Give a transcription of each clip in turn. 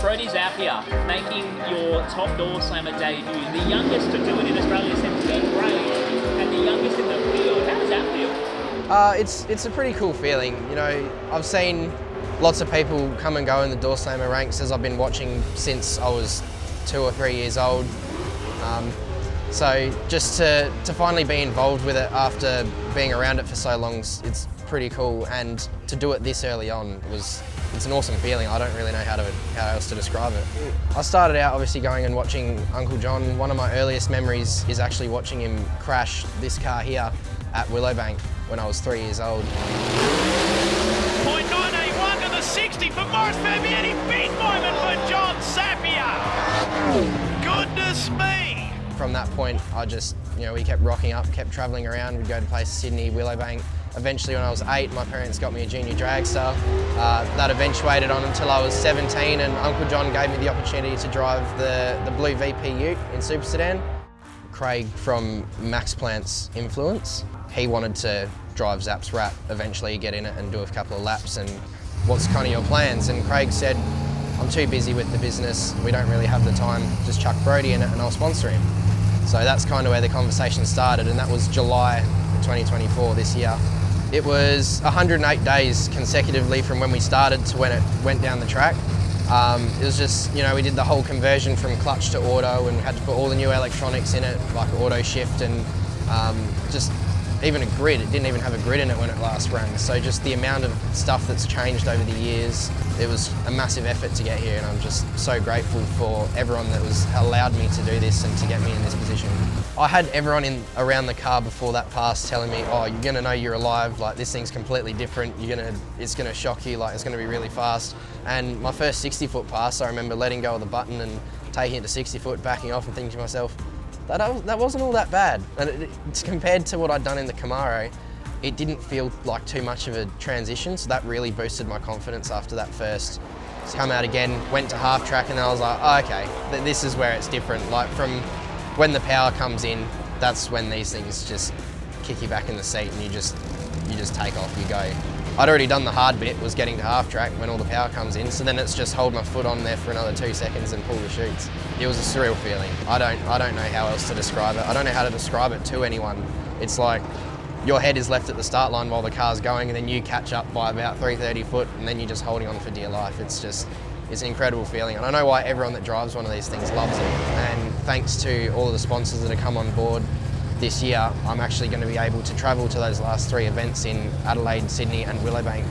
Brodie Zappia making your top Doorslammer debut, the youngest to do it in Australia since Ben Gray, and the youngest in the field. How does that feel? It's a pretty cool feeling. You know, I've seen lots of people come and go in the Doorslammer ranks as I've been watching since I was 2 or 3 years old. So just to finally be involved with it after being around it for so long, it's pretty cool. And to do it this early on it's an awesome feeling. I don't really know how else to describe it. I started out obviously going and watching Uncle John. One of my earliest memories is actually watching him crash this car here at Willowbank when I was 3 years old. .981 to the 60 for Morris Fabiani. Big moment for John Zappia. Goodness me. From that point, we kept rocking up, kept travelling around. We'd go to places, Sydney, Willowbank. Eventually, when I was 8, my parents got me a junior dragster. That eventuated on until I was 17, and Uncle John gave me the opportunity to drive the blue VP Ute in Super Sedan. Craig from Max Plant's influence, he wanted to drive Zapp's Rat, eventually get in it and do a couple of laps, and what's kind of your plans? And Craig said, I'm too busy with the business, we don't really have the time, just chuck Brodie in it and I'll sponsor him. So that's kind of where the conversation started, and that was July 2024 this year. It was 108 days consecutively from when we started to when it went down the track. It was just, we did the whole conversion from clutch to auto, and we had to put all the new electronics in it, like auto shift, and just even a grid. It didn't even have a grid in it when it last ran. So just the amount of stuff that's changed over the years, it was a massive effort to get here, and I'm just so grateful for everyone that was allowed me to do this and to get me in this position. I had everyone around the car before that pass telling me, oh, you're gonna know you're alive, like this thing's completely different, it's gonna shock you, like it's gonna be really fast. And my first 60-foot pass, I remember letting go of the button and taking it to 60 foot, backing off and thinking to myself, that wasn't all that bad. And compared to what I'd done in the Camaro, it didn't feel like too much of a transition, so that really boosted my confidence after that first. Come out again, went to half track, and then I was like, oh, okay, this is where it's different. Like from when the power comes in, that's when these things just kick you back in the seat and you just take off, you go. I'd already done the hard bit, was getting to half track when all the power comes in, so then it's just hold my foot on there for another 2 seconds and pull the chutes. It was a surreal feeling. I don't know how else to describe it. I don't know how to describe it to anyone. It's like your head is left at the start line while the car's going, and then you catch up by about 330 foot, and then you're just holding on for dear life. It's an incredible feeling, and I know why everyone that drives one of these things loves it. And thanks to all of the sponsors that have come on board this year, I'm actually going to be able to travel to those last 3 events in Adelaide, Sydney and Willowbank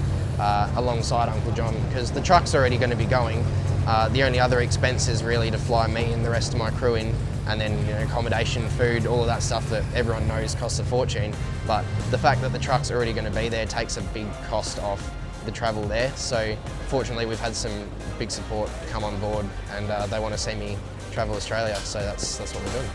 alongside Uncle John, because the truck's already going to be going. The only other expense is really to fly me and the rest of my crew in, and then accommodation, food, all of that stuff that everyone knows costs a fortune. But the fact that the truck's already going to be there takes a big cost off the travel there. So fortunately we've had some big support come on board, and they want to see me travel Australia, so that's what we're doing.